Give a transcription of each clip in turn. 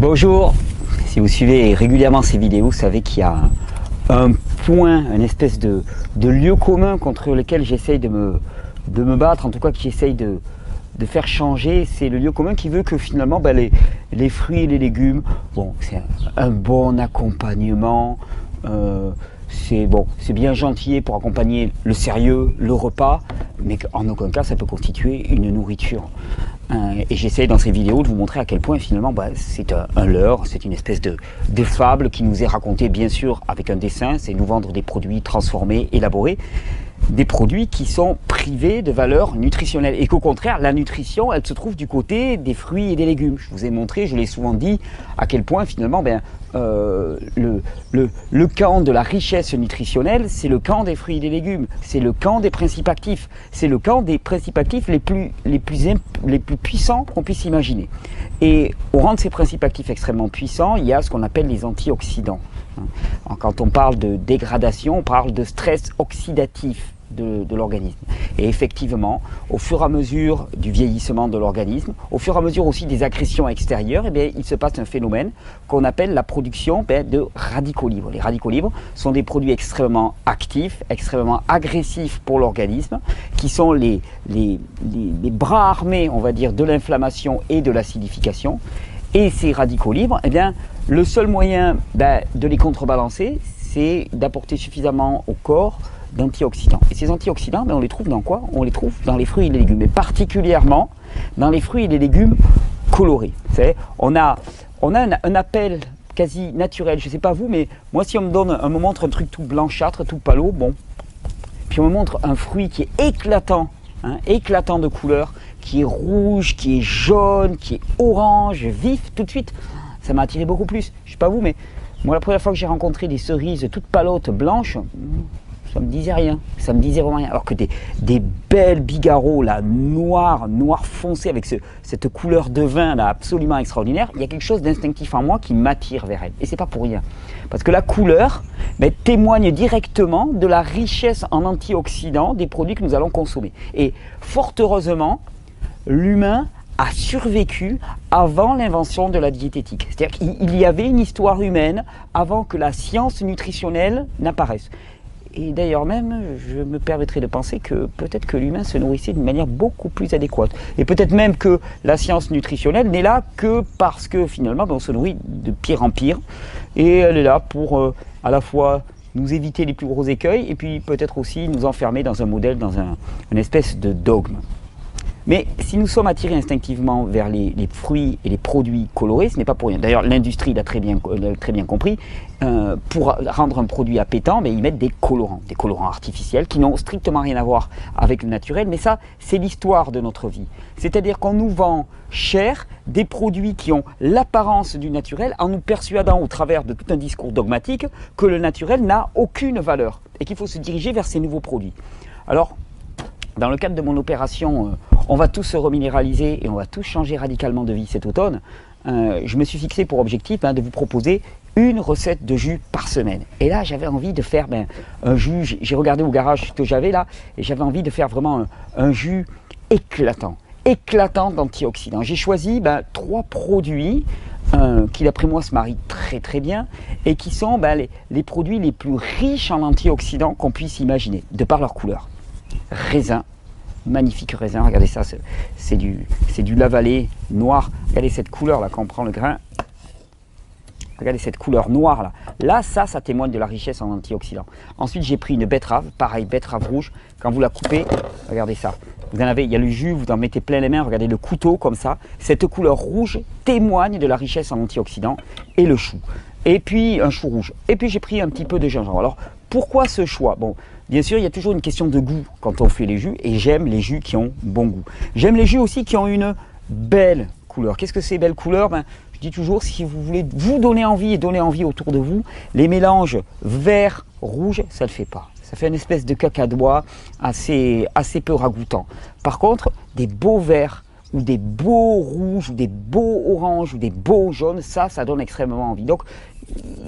Bonjour, si vous suivez régulièrement ces vidéos, vous savez qu'il y a un point, une espèce de lieu commun contre lequel j'essaye de me battre, en tout cas que j'essaye de faire changer. C'est le lieu commun qui veut que finalement les fruits et les légumes, bon, c'est un bon accompagnement, c'est bien gentil pour accompagner le sérieux, le repas, mais qu'en aucun cas ça peut constituer une nourriture. Et j'essaie dans ces vidéos de vous montrer à quel point finalement c'est un leurre, c'est une espèce de fable qui nous est racontée bien sûr avec un dessin, c'est nous vendre des produits transformés, élaborés, des produits qui sont privés de valeur nutritionnelle et qu'au contraire la nutrition elle se trouve du côté des fruits et des légumes. Je vous ai montré, je l'ai souvent dit, à quel point finalement le camp de la richesse nutritionnelle, c'est le camp des fruits et des légumes, c'est le camp des principes actifs, c'est le camp des principes actifs les plus puissants qu'on puisse imaginer. Et au rang de ces principes actifs extrêmement puissants, il y a ce qu'on appelle les antioxydants. Quand on parle de dégradation, on parle de stress oxydatif de l'organisme. Et effectivement, au fur et à mesure du vieillissement de l'organisme, au fur et à mesure aussi des accrétions extérieures, il se passe un phénomène qu'on appelle la production de radicaux libres. Les radicaux libres sont des produits extrêmement actifs, extrêmement agressifs pour l'organisme, qui sont les bras armés, on va dire, de l'inflammation et de l'acidification. Et ces radicaux libres, le seul moyen de les contrebalancer, c'est d'apporter suffisamment au corps d'antioxydants. Et ces antioxydants, on les trouve dans quoi? On les trouve dans les fruits et les légumes, et particulièrement dans les fruits et les légumes colorés. Vous savez, on a un appel quasi naturel, je ne sais pas vous, mais moi si on me montre un truc tout blanchâtre, tout palo, bon, puis on me montre un fruit qui est éclatant, éclatant de couleur, qui est rouge, qui est jaune, qui est orange, vif, tout de suite, ça m'a attiré beaucoup plus. Je ne sais pas vous, mais moi la première fois que j'ai rencontré des cerises toutes palotes, blanches, ça me disait rien, ça me disait vraiment rien. Alors que des belles bigarreaux là, noir foncé avec cette couleur de vin là absolument extraordinaire, il y a quelque chose d'instinctif en moi qui m'attire vers elle. Et c'est pas pour rien. Parce que la couleur témoigne directement de la richesse en antioxydants des produits que nous allons consommer. Et fort heureusement, l'humain a survécu avant l'invention de la diététique. C'est-à-dire qu'il y avait une histoire humaine avant que la science nutritionnelle n'apparaisse. Et d'ailleurs même, je me permettrai de penser que peut-être que l'humain se nourrissait d'une manière beaucoup plus adéquate. Et peut-être même que la science nutritionnelle n'est là que parce que finalement on se nourrit de pire en pire. Et elle est là pour à la fois nous éviter les plus gros écueils et puis peut-être aussi nous enfermer dans un modèle, dans une espèce de dogme. Mais si nous sommes attirés instinctivement vers les fruits et les produits colorés, ce n'est pas pour rien. D'ailleurs, l'industrie l'a très bien compris. Pour rendre un produit appétant, ils mettent des colorants artificiels qui n'ont strictement rien à voir avec le naturel. Mais ça, c'est l'histoire de notre vie. C'est-à-dire qu'on nous vend cher des produits qui ont l'apparence du naturel en nous persuadant au travers de tout un discours dogmatique que le naturel n'a aucune valeur et qu'il faut se diriger vers ces nouveaux produits. Alors, dans le cadre de mon opération, on va tous se reminéraliser et on va tous changer radicalement de vie cet automne. Je me suis fixé pour objectif de vous proposer une recette de jus par semaine. Et là, j'avais envie de faire un jus, j'ai regardé au garage ce que j'avais là, et j'avais envie de faire vraiment un jus éclatant d'antioxydants. J'ai choisi 3 produits qui d'après moi se marient très très bien et qui sont les produits les plus riches en antioxydants qu'on puisse imaginer, de par leur couleur. Raisin, magnifique raisin, regardez ça, c'est du lavalé noir, regardez cette couleur là quand on prend le grain, regardez cette couleur noire là, ça témoigne de la richesse en antioxydants. Ensuite j'ai pris une betterave, pareil, betterave rouge, quand vous la coupez, regardez ça, vous en avez, il y a le jus, vous en mettez plein les mains, regardez le couteau comme ça, cette couleur rouge témoigne de la richesse en antioxydants, et le chou. Et puis un chou rouge, et puis j'ai pris un petit peu de gingembre. Alors pourquoi ce choix? Bon, bien sûr il y a toujours une question de goût quand on fait les jus, et j'aime les jus qui ont bon goût. J'aime les jus aussi qui ont une belle couleur. Qu'est-ce que c'est belle couleur? Je dis toujours, si vous voulez vous donner envie et donner envie autour de vous, les mélanges vert, rouge, ça ne le fait pas. Ça fait une espèce de cacadois assez peu ragoûtant. Par contre, des beaux verts ou des beaux rouges, ou des beaux oranges, ou des beaux jaunes, ça donne extrêmement envie. Donc,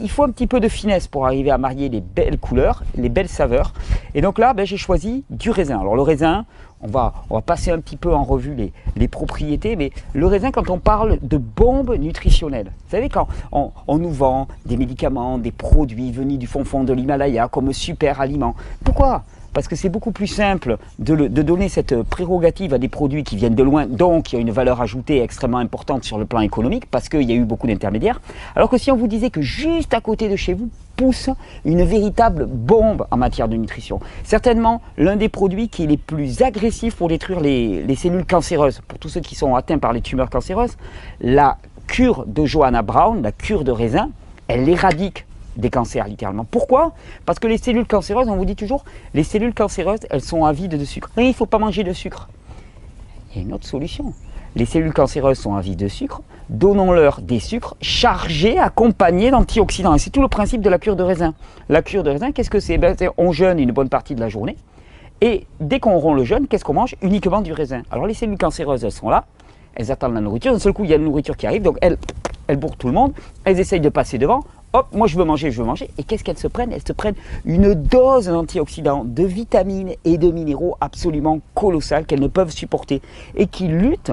il faut un petit peu de finesse pour arriver à marier les belles couleurs, les belles saveurs. Et donc là, j'ai choisi du raisin. Alors le raisin, on va passer un petit peu en revue les propriétés, mais le raisin, quand on parle de bombe nutritionnelle, vous savez, quand on nous vend des médicaments, des produits venus du fond de l'Himalaya comme super aliments, pourquoi ? Parce que c'est beaucoup plus simple de donner cette prérogative à des produits qui viennent de loin, donc il y a une valeur ajoutée extrêmement importante sur le plan économique, parce qu'il y a eu beaucoup d'intermédiaires. Alors que si on vous disait que juste à côté de chez vous pousse une véritable bombe en matière de nutrition, certainement l'un des produits qui est les plus agressifs pour détruire les cellules cancéreuses, pour tous ceux qui sont atteints par les tumeurs cancéreuses, la cure de Johanna Brown, la cure de raisin, elle éradique des cancers littéralement. Pourquoi ? Parce que les cellules cancéreuses, on vous dit toujours, les cellules cancéreuses, elles sont avides de sucre. Et il ne faut pas manger de sucre. Il y a une autre solution. Les cellules cancéreuses sont avides de sucre, donnons-leur des sucres chargés, accompagnés d'antioxydants. Et c'est tout le principe de la cure de raisin. La cure de raisin, qu'est-ce que c'est ? On jeûne une bonne partie de la journée, et dès qu'on rompt le jeûne, qu'est-ce qu'on mange ? Uniquement du raisin. Alors les cellules cancéreuses, elles sont là, elles attendent la nourriture, d'un seul coup il y a une nourriture qui arrive, donc elles bourrent tout le monde, elles essayent de passer devant. Hop, moi je veux manger. Et qu'est-ce qu'elles se prennent ? Elles se prennent une dose d'antioxydants, de vitamines et de minéraux absolument colossales qu'elles ne peuvent supporter et qui luttent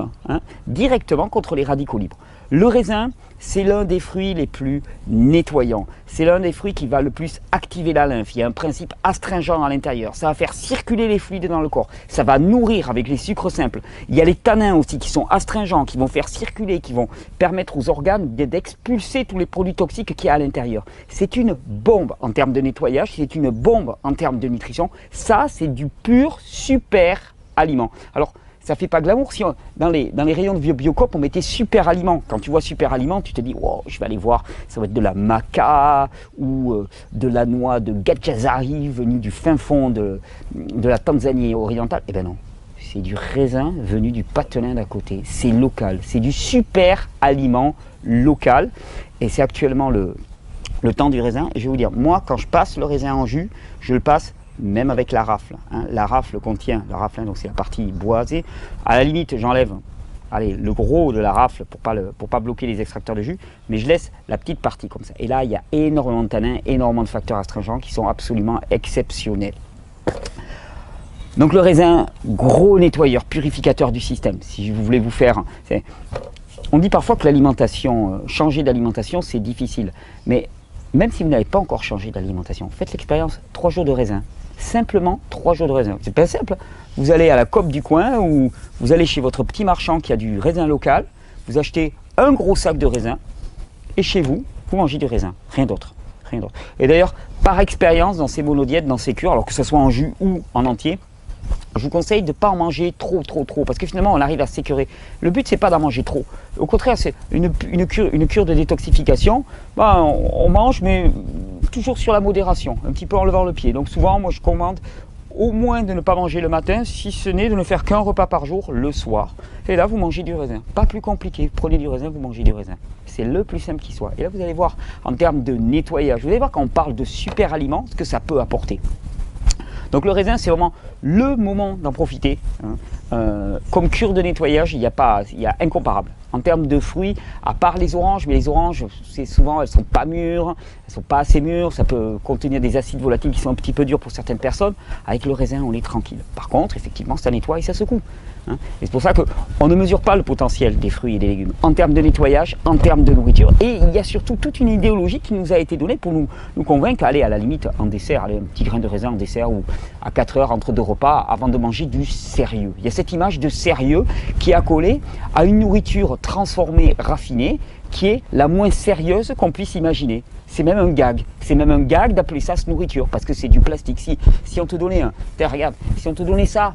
directement contre les radicaux libres. Le raisin, c'est l'un des fruits les plus nettoyants. C'est l'un des fruits qui va le plus activer la lymphe. Il y a un principe astringent à l'intérieur. Ça va faire circuler les fluides dans le corps. Ça va nourrir avec les sucres simples. Il y a les tanins aussi qui sont astringents, qui vont faire circuler, qui vont permettre aux organes d'expulser tous les produits toxiques qu'il y a à l'intérieur. C'est une bombe en termes de nettoyage, c'est une bombe en termes de nutrition. Ça, c'est du pur super aliment. Alors, ça fait pas glamour si dans les rayons de Biocoop on mettait super aliment. Quand tu vois super aliment, tu te dis wow, je vais aller voir, ça va être de la maca ou de la noix de Gajazari venue du fin fond de la Tanzanie orientale. Eh bien non, c'est du raisin venu du patelin d'à côté. C'est local, c'est du super aliment local et c'est actuellement le temps du raisin. Et je vais vous dire, moi quand je passe le raisin en jus, je le passe même avec la rafle. La rafle contient, donc c'est la partie boisée. À la limite, j'enlève le gros de la rafle pour pas bloquer les extracteurs de jus, mais je laisse la petite partie comme ça. Et là, il y a énormément de tanins, énormément de facteurs astringents qui sont absolument exceptionnels. Donc le raisin, gros nettoyeur, purificateur du système. Si vous voulez vous faire... On dit parfois que l'alimentation, changer d'alimentation, c'est difficile. Mais même si vous n'avez pas encore changé d'alimentation, faites l'expérience 3 jours de raisin. Simplement 3 jours de raisin. C'est pas simple. Vous allez à la COP du coin ou vous allez chez votre petit marchand qui a du raisin local, vous achetez un gros sac de raisin et chez vous, vous mangez du raisin. Rien d'autre. Et d'ailleurs, par expérience, dans ces monodiètes, dans ces cures, alors que ce soit en jus ou en entier, je vous conseille de ne pas en manger trop, parce que finalement on arrive à s'écœurer. Le but c'est pas d'en manger trop. Au contraire, c'est une cure de détoxification. On mange, mais toujours sur la modération, un petit peu en levant le pied. Donc souvent, moi je commande au moins de ne pas manger le matin, si ce n'est de ne faire qu'un repas par jour le soir. Et là, vous mangez du raisin. Pas plus compliqué. Prenez du raisin, vous mangez du raisin. C'est le plus simple qui soit. Et là, vous allez voir en termes de nettoyage, vous allez voir quand on parle de super aliments, ce que ça peut apporter. Donc le raisin, c'est vraiment le moment d'en profiter. Comme cure de nettoyage, il y a incomparable. En termes de fruits, à part les oranges, mais les oranges, c'est souvent, elles ne sont pas mûres, elles ne sont pas assez mûres, ça peut contenir des acides volatiles qui sont un petit peu durs pour certaines personnes. Avec le raisin, on est tranquille. Par contre, effectivement, ça nettoie et ça secoue. Et c'est pour ça qu'on ne mesure pas le potentiel des fruits et des légumes en termes de nettoyage, en termes de nourriture. Et il y a surtout toute une idéologie qui nous a été donnée pour nous convaincre, allez, à la limite, en dessert, allez, un petit grain de raisin en dessert ou à 4 heures entre 2 repas avant de manger du sérieux. Il y a cette image de sérieux qui est accolée à une nourriture transformée, raffinée, qui est la moins sérieuse qu'on puisse imaginer. C'est même un gag. C'est même un gag d'appeler ça nourriture, parce que c'est du plastique. Si on te donnait regarde, si on te donnait ça,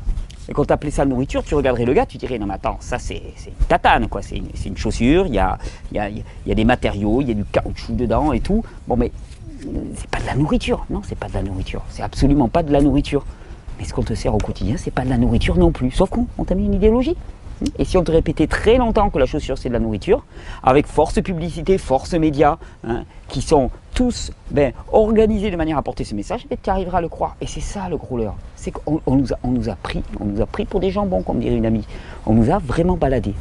et qu'on t'appelait ça nourriture, tu regarderais le gars, tu dirais, non mais attends, ça c'est une tatane, quoi. C'est une chaussure, il y a des matériaux, il y a du caoutchouc dedans et tout. Bon mais, c'est pas de la nourriture. Non, c'est pas de la nourriture. C'est absolument pas de la nourriture. Mais ce qu'on te sert au quotidien, c'est pas de la nourriture non plus. Sauf qu'on t'a mis une idéologie. Et si on te répétait très longtemps que la chaussure c'est de la nourriture, avec force publicité, force médias, qui sont tous organisés de manière à porter ce message, tu arriveras à le croire. Et c'est ça le gros leurre. C'est qu'on nous a pris pour des jambons, comme dirait une amie. On nous a vraiment baladés.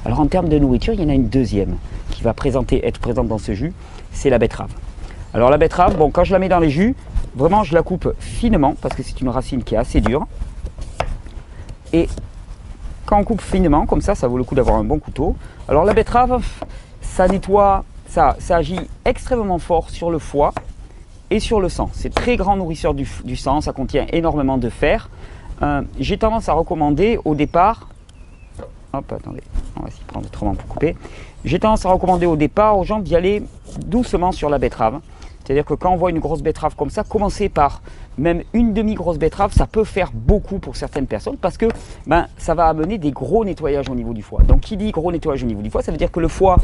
Alors en termes de nourriture, il y en a une deuxième qui va être présente dans ce jus, c'est la betterave. Alors la betterave, bon, quand je la mets dans les jus, vraiment je la coupe finement parce que c'est une racine qui est assez dure. Et quand on coupe finement, comme ça vaut le coup d'avoir un bon couteau. Alors la betterave, ça nettoie, ça agit extrêmement fort sur le foie et sur le sang. C'est très grand nourrisseur du sang, ça contient énormément de fer. J'ai tendance à recommander au départ, hop, attendez, on va s'y prendre autrement pour couper. J'ai tendance à recommander au départ aux gens d'y aller doucement sur la betterave. C'est-à-dire que quand on voit une grosse betterave comme ça, commencer par même une demi-grosse betterave, ça peut faire beaucoup pour certaines personnes parce que ça va amener des gros nettoyages au niveau du foie. Donc qui dit gros nettoyage au niveau du foie, ça veut dire que le foie,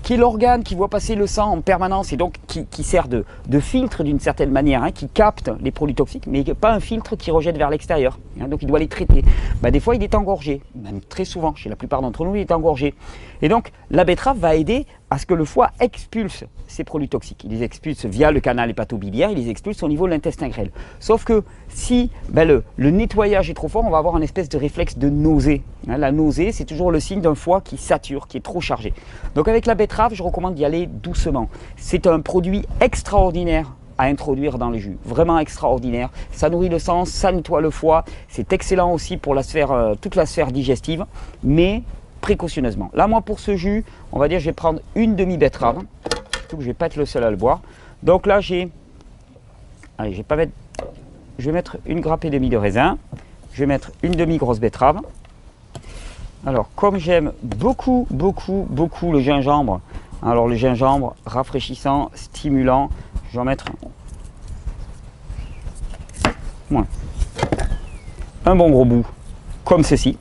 qui est l'organe qui voit passer le sang en permanence et donc qui sert de filtre d'une certaine manière, qui capte les produits toxiques, mais pas un filtre qui rejette vers l'extérieur. Donc il doit les traiter. Des fois il est engorgé, même très souvent, chez la plupart d'entre nous, il est engorgé. Et donc la betterave va aider à ce que le foie expulse ces produits toxiques. Il les expulse via le canal hépatobiliaire, il les expulse au niveau de l'intestin grêle. Sauf que si le nettoyage est trop fort, on va avoir un espèce de réflexe de nausée. La nausée, c'est toujours le signe d'un foie qui sature, qui est trop chargé. Donc avec la betterave, je recommande d'y aller doucement. C'est un produit extraordinaire à introduire dans les jus, vraiment extraordinaire. Ça nourrit le sang, ça nettoie le foie, c'est excellent aussi pour toute la sphère digestive, mais précautionneusement. Là, moi, pour ce jus, on va dire, je vais prendre une demi-betterave, surtout que je ne vais pas être le seul à le boire. Donc là, je vais mettre une grappe et demie de raisin, je vais mettre une demi-grosse betterave. Alors, comme j'aime beaucoup le gingembre, alors le gingembre rafraîchissant, stimulant, je vais en mettre un bon gros bout, comme ceci.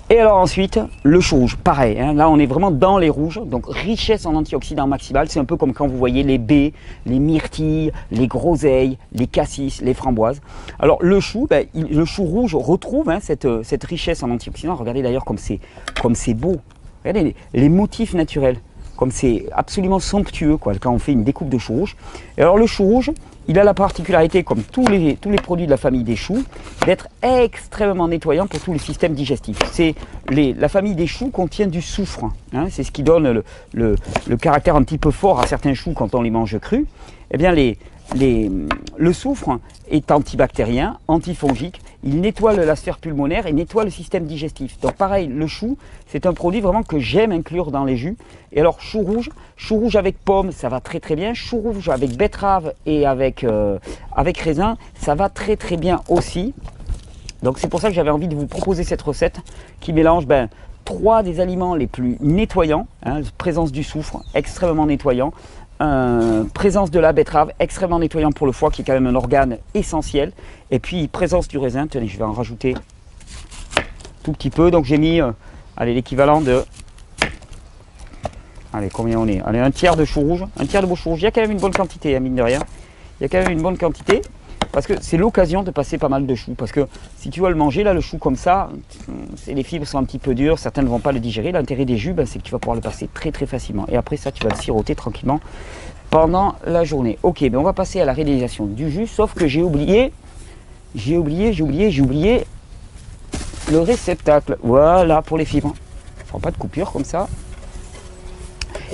Et alors ensuite, le chou rouge, pareil, là on est vraiment dans les rouges, donc richesse en antioxydants maximal, c'est un peu comme quand vous voyez les baies, les myrtilles, les groseilles, les cassis, les framboises. Alors le chou, le chou rouge retrouve cette richesse en antioxydants, regardez d'ailleurs comme c'est beau, regardez les motifs naturels, comme c'est absolument somptueux quand on fait une découpe de chou rouge. Et alors le chou rouge, il a la particularité, comme tous les produits de la famille des choux, d'être extrêmement nettoyant pour tout le système digestif. La famille des choux contient du soufre. C'est ce qui donne le caractère un petit peu fort à certains choux quand on les mange crus. Eh bien, le soufre est antibactérien, antifongique. Il nettoie la sphère pulmonaire et nettoie le système digestif. Donc pareil, le chou, c'est un produit vraiment que j'aime inclure dans les jus. Et alors chou rouge avec pomme, ça va très très bien. Chou rouge avec betterave et avec raisin, ça va très très bien aussi. Donc c'est pour ça que j'avais envie de vous proposer cette recette qui mélange trois des aliments les plus nettoyants. Présence du soufre, extrêmement nettoyant. Présence de la betterave, extrêmement nettoyant pour le foie qui est quand même un organe essentiel, et puis présence du raisin. Tenez, je vais en rajouter tout petit peu, donc j'ai mis l'équivalent de, combien on est, un tiers de chou rouge, un tiers de beau chou rouge. Il y a quand même une bonne quantité, mine de rien, il y a quand même une bonne quantité, parce que c'est l'occasion de passer pas mal de choux, parce que si tu vas le manger, là, le chou comme ça, les fibres sont un petit peu dures, certains ne vont pas le digérer. L'intérêt des jus, c'est que tu vas pouvoir le passer très très facilement, et après ça, tu vas le siroter tranquillement pendant la journée. Ok, on va passer à la réalisation du jus, sauf que j'ai oublié le réceptacle, voilà, pour les fibres. Il ne fera pas de coupure comme ça.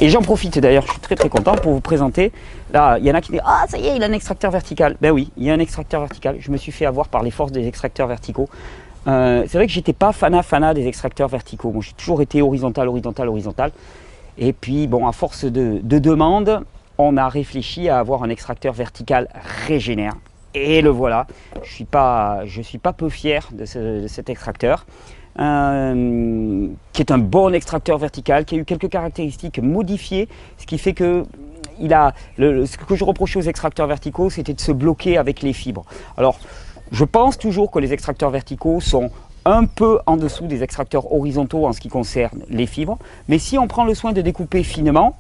Et j'en profite d'ailleurs, je suis très très content pour vous présenter. Là, il y en a qui disent « Ah, ça y est, il a un extracteur vertical ». Ben oui, il y a un extracteur vertical. Je me suis fait avoir par les forces des extracteurs verticaux. C'est vrai que j'étais pas fanat des extracteurs verticaux. Moi, j'ai toujours été horizontal. Et puis, bon, à force de demandes, on a réfléchi à avoir un extracteur vertical Régénère. Et le voilà. Je suis pas peu fier de cet extracteur. Qui est un bon extracteur vertical, qui a eu quelques caractéristiques modifiées, ce qui fait que ce que je reprochais aux extracteurs verticaux, c'était de se bloquer avec les fibres. Alors, je pense toujours que les extracteurs verticaux sont un peu en dessous des extracteurs horizontaux en ce qui concerne les fibres, mais si on prend le soin de découper finement,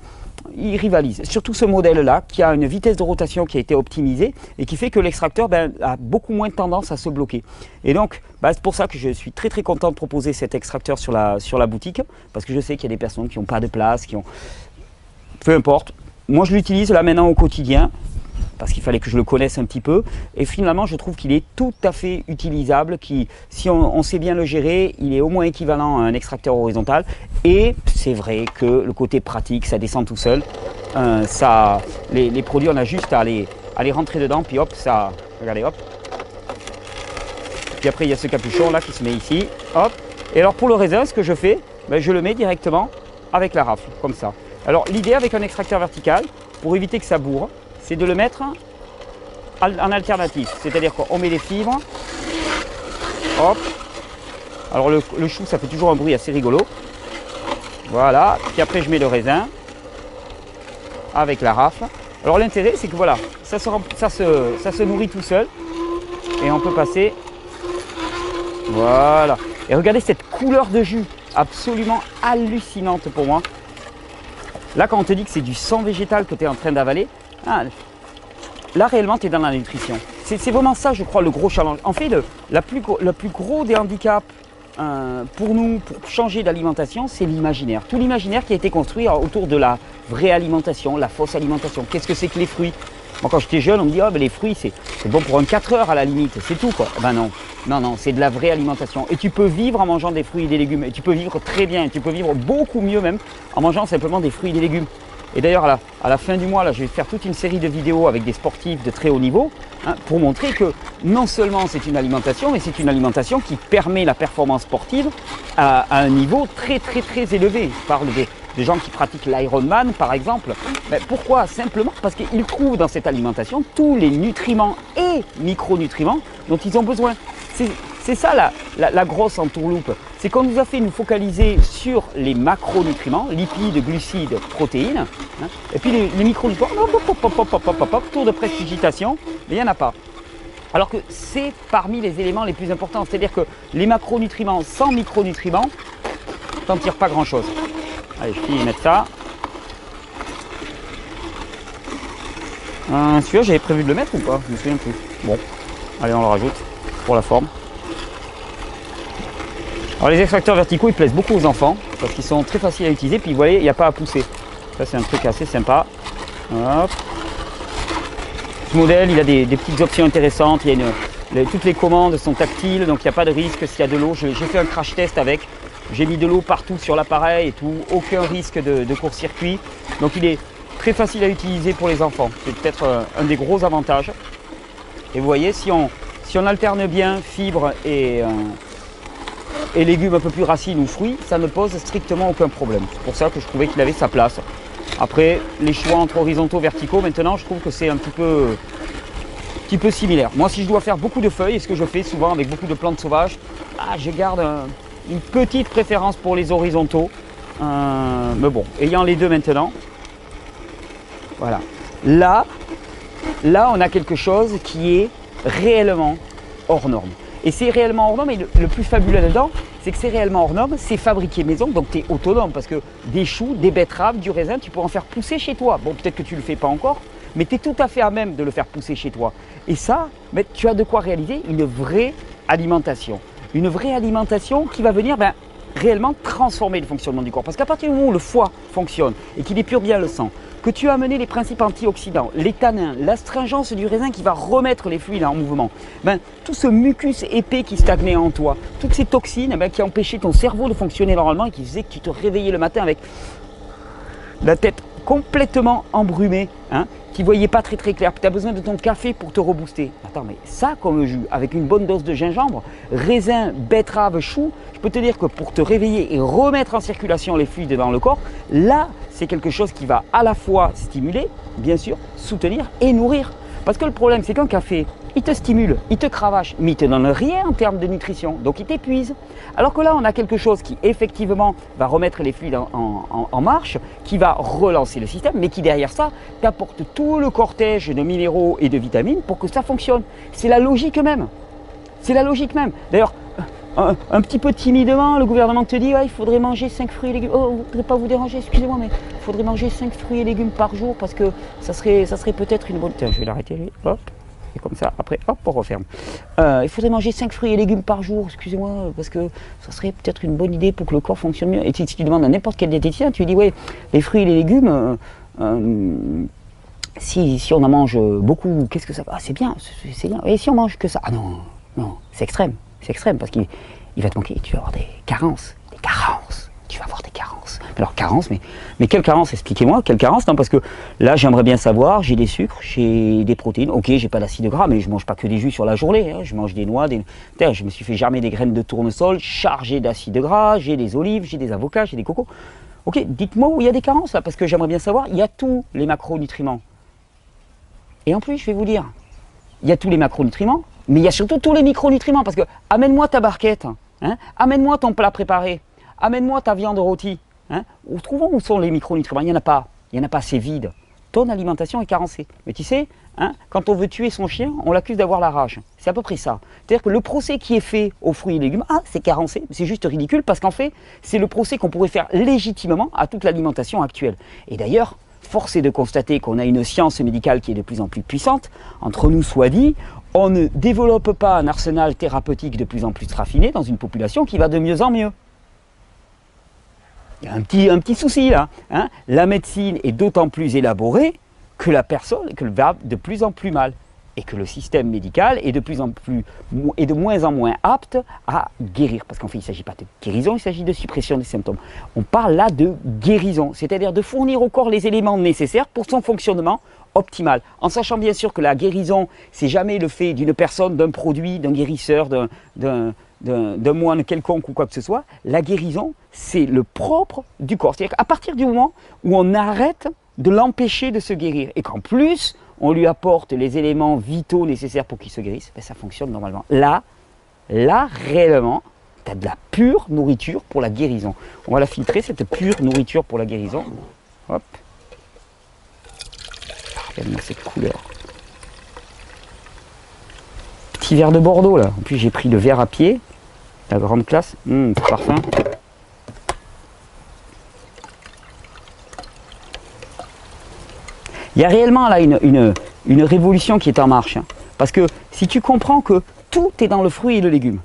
ils rivalisent. Surtout ce modèle-là, qui a une vitesse de rotation qui a été optimisée et qui fait que l'extracteur a beaucoup moins tendance à se bloquer. Et donc, c'est pour ça que je suis très très content de proposer cet extracteur sur la boutique, parce que je sais qu'il y a des personnes qui n'ont pas de place, peu importe. moi je l'utilise là maintenant au quotidien, parce qu'il fallait que je le connaisse un petit peu, et finalement je trouve qu'il est tout à fait utilisable, qui, si on sait bien le gérer, il est au moins équivalent à un extracteur horizontal, et c'est vrai que le côté pratique, ça descend tout seul, les produits on a juste à les rentrer dedans, puis hop, ça, regardez, hop, puis après il y a ce capuchon là qui se met ici, hop, et alors pour le raisin, ce que je fais, ben, je le mets directement avec la rafle, comme ça. Alors l'idée avec un extracteur vertical, pour éviter que ça bourre, c'est de le mettre en alternatif, c'est-à-dire qu'on met les fibres, hop, alors le chou ça fait toujours un bruit assez rigolo, voilà, puis après je mets le raisin avec la rafle. Alors l'intérêt c'est que voilà, ça se nourrit tout seul et on peut passer, voilà, et regardez cette couleur de jus, absolument hallucinante pour moi. Là quand on te dit que c'est du sang végétal que tu es en train d'avaler, ah, là réellement tu es dans la nutrition. C'est vraiment ça je crois le gros challenge. En fait le plus gros des handicaps pour nous, pour changer d'alimentation, c'est l'imaginaire. Tout l'imaginaire qui a été construit autour de la vraie alimentation, la fausse alimentation. Qu'est-ce que c'est que les fruits? Moi quand j'étais jeune on me dit oh, ben, les fruits c'est bon pour un 4 heures à la limite, c'est tout quoi. Ben non, non, c'est de la vraie alimentation. Et tu peux vivre en mangeant des fruits et des légumes. Et tu peux vivre très bien, et tu peux vivre beaucoup mieux même en mangeant simplement des fruits et des légumes. Et d'ailleurs à la fin du mois, là, je vais faire toute une série de vidéos avec des sportifs de très haut niveau pour montrer que non seulement c'est une alimentation, mais c'est une alimentation qui permet la performance sportive à un niveau très élevé. Je parle des gens qui pratiquent l'Ironman par exemple. Mais pourquoi? Simplement parce qu'ils trouvent dans cette alimentation tous les nutriments et micronutriments dont ils ont besoin. C'est ça la grosse entourloupe. C'est qu'on nous a fait nous focaliser sur les macronutriments, lipides, glucides, protéines, et puis les micronutriments, tour de prestigitation, mais il n'y en a pas. Alors que c'est parmi les éléments les plus importants, c'est-à-dire que les macronutriments sans micronutriments, t'en tires pas grand-chose. Allez, je finis de mettre ça. Celui-là, j'avais prévu de le mettre ou pas? Je me souviens plus. Bon, allez, on le rajoute pour la forme. Alors les extracteurs verticaux ils plaisent beaucoup aux enfants parce qu'ils sont très faciles à utiliser, puis vous voyez il n'y a pas à pousser. Ça c'est un truc assez sympa. Hop. Ce modèle il a des petites options intéressantes, toutes les commandes sont tactiles donc il n'y a pas de risque s'il y a de l'eau. J'ai fait un crash test avec, j'ai mis de l'eau partout sur l'appareil et tout, aucun risque de court-circuit. Donc il est très facile à utiliser pour les enfants, c'est peut-être un des gros avantages. Et vous voyez si on alterne bien fibres et légumes un peu plus racines ou fruits, ça ne pose strictement aucun problème. C'est pour ça que je trouvais qu'il avait sa place. Après, les choix entre horizontaux, verticaux, maintenant, je trouve que c'est un petit peu similaire. Moi, si je dois faire beaucoup de feuilles, et ce que je fais souvent avec beaucoup de plantes sauvages, je garde une petite préférence pour les horizontaux. Mais bon, ayant les deux maintenant, voilà. Là, on a quelque chose qui est réellement hors norme. Et c'est réellement hors norme, et le plus fabuleux là-dedans, c'est que c'est réellement hors norme, c'est fabriqué maison, donc tu es autonome, parce que des choux, des betteraves, du raisin, tu peux en faire pousser chez toi. Bon, peut-être que tu ne le fais pas encore, mais tu es tout à fait à même de le faire pousser chez toi. Et ça, tu as de quoi réaliser une vraie alimentation. Une vraie alimentation qui va venir réellement transformer le fonctionnement du corps. Parce qu'à partir du moment où le foie fonctionne et qu'il épure bien le sang, que tu as amené les principes antioxydants, les tanins, l'astringence du raisin qui va remettre les fluides en mouvement, tout ce mucus épais qui stagnait en toi, toutes ces toxines qui empêchaient ton cerveau de fonctionner normalement et qui faisaient que tu te réveillais le matin avec la tête complètement embrumée, qui ne voyait pas très clair, tu as besoin de ton café pour te rebooster. Attends, mais ça comme jus, avec une bonne dose de gingembre, raisin, betterave, chou, je peux te dire que pour te réveiller et remettre en circulation les fluides dans le corps, là, c'est quelque chose qui va à la fois stimuler, bien sûr, soutenir et nourrir. Parce que le problème, c'est qu'un café, il te stimule, il te cravache, mais il ne te donne rien en termes de nutrition, donc il t'épuise. Alors que là, on a quelque chose qui, effectivement, va remettre les fluides en marche, qui va relancer le système, mais qui, derrière ça, t'apporte tout le cortège de minéraux et de vitamines pour que ça fonctionne. C'est la logique même. C'est la logique même. D'ailleurs, un petit peu timidement, le gouvernement te dit il faudrait manger 5 fruits et légumes. Oh, je ne voudrais pas vous déranger, excusez-moi, mais il faudrait manger 5 fruits et légumes par jour parce que ça serait peut-être une bonne... Tiens, je vais l'arrêter, hop. Et comme ça, après, hop, on referme. Il faudrait manger 5 fruits et légumes par jour, excusez-moi, parce que ça serait peut-être une bonne idée pour que le corps fonctionne mieux. Et si tu demandes à n'importe quel diététicien, tu lui dis, ouais, les fruits et les légumes, Si on en mange beaucoup, qu'est-ce que ça va? Ah, c'est bien, c'est bien. Et si on mange que ça? Ah non, non, c'est extrême, parce qu'il va te manquer, tu vas avoir des carences, tu vas avoir des carences. Alors carences, mais quelle carence? Expliquez-moi, quelle carence? Non, parce que là, j'aimerais bien savoir, j'ai des sucres, j'ai des protéines, ok, j'ai pas d'acide gras, mais je mange pas que des jus sur la journée, hein. Je mange des noix, je me suis fait germer des graines de tournesol chargées d'acide gras, j'ai des olives, j'ai des avocats, j'ai des cocos. Ok, dites-moi où il y a des carences là, parce que j'aimerais bien savoir, il y a tous les macronutriments. Et en plus, je vais vous dire, il y a tous les macronutriments, mais il y a surtout tous les micronutriments, parce que amène-moi ta barquette, hein, amène-moi ton plat préparé, amène-moi ta viande rôtie. Hein, trouvons où sont les micronutriments, il n'y en a pas, c'est vide. Ton alimentation est carencée. Mais tu sais, hein, quand on veut tuer son chien, on l'accuse d'avoir la rage. C'est à peu près ça. C'est-à-dire que le procès qui est fait aux fruits et légumes, c'est carencé, c'est juste ridicule, parce qu'en fait, c'est le procès qu'on pourrait faire légitimement à toute l'alimentation actuelle. Et d'ailleurs, force est de constater qu'on a une science médicale qui est de plus en plus puissante. Entre nous soit dit, on ne développe pas un arsenal thérapeutique de plus en plus raffiné dans une population qui va de mieux en mieux. Il y a un petit souci là. Hein. La médecine est d'autant plus élaborée que la personne, que le va de plus en plus mal. Et que le système médical est de moins en moins apte à guérir. Parce qu'en fait, il ne s'agit pas de guérison, il s'agit de suppression des symptômes. On parle là de guérison, c'est-à-dire de fournir au corps les éléments nécessaires pour son fonctionnement optimal. En sachant bien sûr que la guérison, c'est jamais le fait d'une personne, d'un produit, d'un guérisseur, d'un moine quelconque ou quoi que ce soit. La guérison, c'est le propre du corps. C'est-à-dire qu'à partir du moment où on arrête de l'empêcher de se guérir et qu'en plus, on lui apporte les éléments vitaux nécessaires pour qu'il se guérisse, ben ça fonctionne normalement. Là, réellement, tu as de la pure nourriture pour la guérison. On va la filtrer, cette pure nourriture pour la guérison. Hop. Regarde-moi cette couleur. Petit verre de Bordeaux, là. En plus, j'ai pris le verre à pied. La grande classe. Parfum. Il y a réellement là une révolution qui est en marche. Hein. Parce que si tu comprends que tout est dans le fruit et le légume,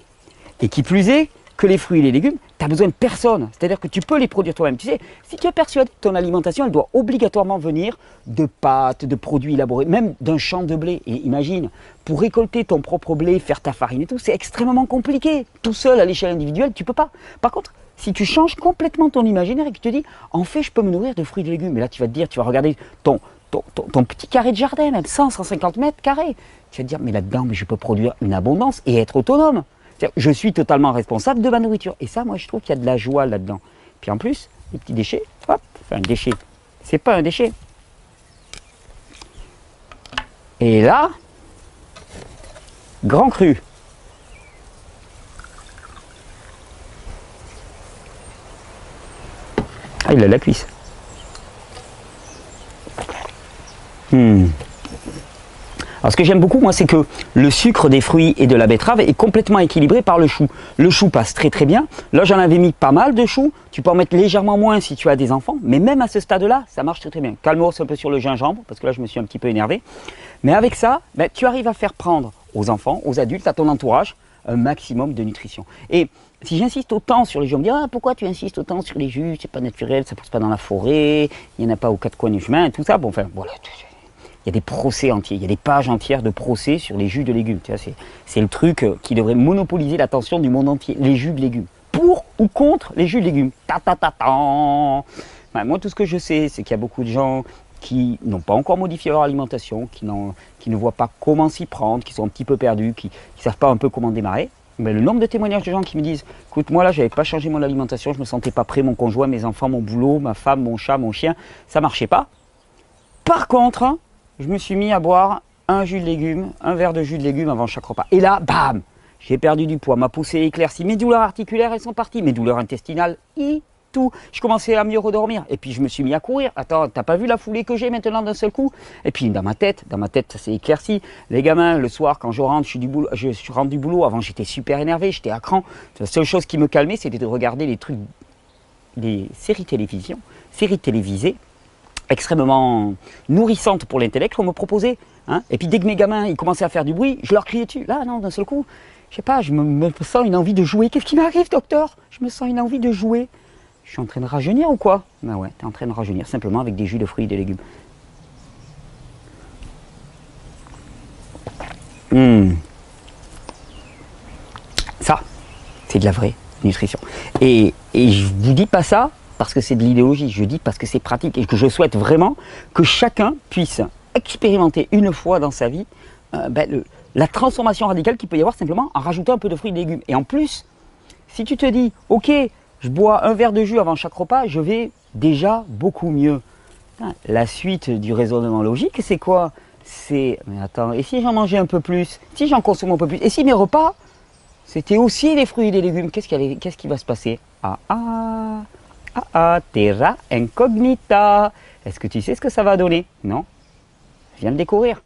et qui plus est que les fruits et les légumes, tu n'as besoin de personne. C'est-à-dire que tu peux les produire toi-même. Tu sais, si tu es persuadé que ton alimentation, elle doit obligatoirement venir de pâtes, de produits élaborés, même d'un champ de blé. Et imagine, pour récolter ton propre blé, faire ta farine et tout, c'est extrêmement compliqué. Tout seul, à l'échelle individuelle, tu ne peux pas. Par contre, si tu changes complètement ton imaginaire et que tu te dis, en fait, je peux me nourrir de fruits et de légumes. Et là, tu vas te dire, tu vas regarder ton petit carré de jardin, même 150 mètres carrés. Tu vas te dire, mais là-dedans, je peux produire une abondance et être autonome. Je suis totalement responsable de ma nourriture. Et ça, moi, je trouve qu'il y a de la joie là-dedans. Puis en plus, les petits déchets, hop, enfin, déchet, c'est pas un déchet. Et là, grand cru. Ah, il a la cuisse. Alors ce que j'aime beaucoup, moi, c'est que le sucre des fruits et de la betterave est complètement équilibré par le chou. Le chou passe très très bien. Là, j'en avais mis pas mal de choux. Tu peux en mettre légèrement moins si tu as des enfants. Mais même à ce stade-là, ça marche très très bien. Calme-toi un peu sur le gingembre, parce que là, je me suis un petit peu énervé. Mais avec ça, tu arrives à faire prendre aux enfants, aux adultes, à ton entourage, un maximum de nutrition. Et si j'insiste autant sur les jus, on me dit pourquoi tu insistes autant sur les jus, c'est pas naturel, ça pousse pas dans la forêt, il n'y en a pas aux quatre coins du chemin, et tout ça. Bon, enfin, voilà. Il y a des procès entiers, il y a des pages entières de procès sur les jus de légumes. Tu vois, c'est le truc qui devrait monopoliser l'attention du monde entier, les jus de légumes. Pour ou contre les jus de légumes. Enfin, moi, tout ce que je sais, c'est qu'il y a beaucoup de gens qui n'ont pas encore modifié leur alimentation, qui ne voient pas comment s'y prendre, qui sont un petit peu perdus, qui ne savent pas un peu comment démarrer. Mais le nombre de témoignages de gens qui me disent « Écoute, moi là, j'avais pas changé mon alimentation, je me sentais pas prêt, mon conjoint, mes enfants, mon boulot, ma femme, mon chat, mon chien, ça marchait pas. » Par contre, je me suis mis à boire un jus de légumes, un verre de jus de légumes avant chaque repas. Et là, bam, j'ai perdu du poids, ma poussée éclaircie, mes douleurs articulaires, elles sont parties, mes douleurs intestinales, tout. Je commençais à mieux redormir. Et puis je me suis mis à courir. Attends, t'as pas vu la foulée que j'ai maintenant d'un seul coup? Et puis dans ma tête, ça s'est éclairci. Les gamins, le soir, quand je rentre, je rentre du boulot. Avant, j'étais super énervé, j'étais à cran. La seule chose qui me calmait, c'était de regarder les trucs, des séries télévisées, extrêmement nourrissantes pour l'intellect qu'on me proposait. Hein. Et puis dès que mes gamins ils commençaient à faire du bruit, je leur criais dessus. Là, non, d'un seul coup, je sais pas, je me sens une envie de jouer. Qu'est-ce qui m'arrive, docteur? Je me sens une envie de jouer. Je suis en train de rajeunir ou quoi? Ben ouais, tu es en train de rajeunir simplement avec des jus de fruits et des légumes. Ça, c'est de la vraie nutrition. Et je vous dis pas ça parce que c'est de l'idéologie, je dis parce que c'est pratique et que je souhaite vraiment que chacun puisse expérimenter une fois dans sa vie la transformation radicale qu'il peut y avoir simplement en rajoutant un peu de fruits et de légumes. Et en plus, si tu te dis, ok, je bois un verre de jus avant chaque repas, je vais déjà beaucoup mieux. La suite du raisonnement logique, c'est quoi? C'est, mais attends, et si j'en mangeais un peu plus? Si j'en consomme un peu plus? Et si mes repas, c'était aussi des fruits et des légumes? Qu'est-ce qui va se passer? Terra incognita. Est-ce que tu sais ce que ça va donner? Non? Je viens de découvrir.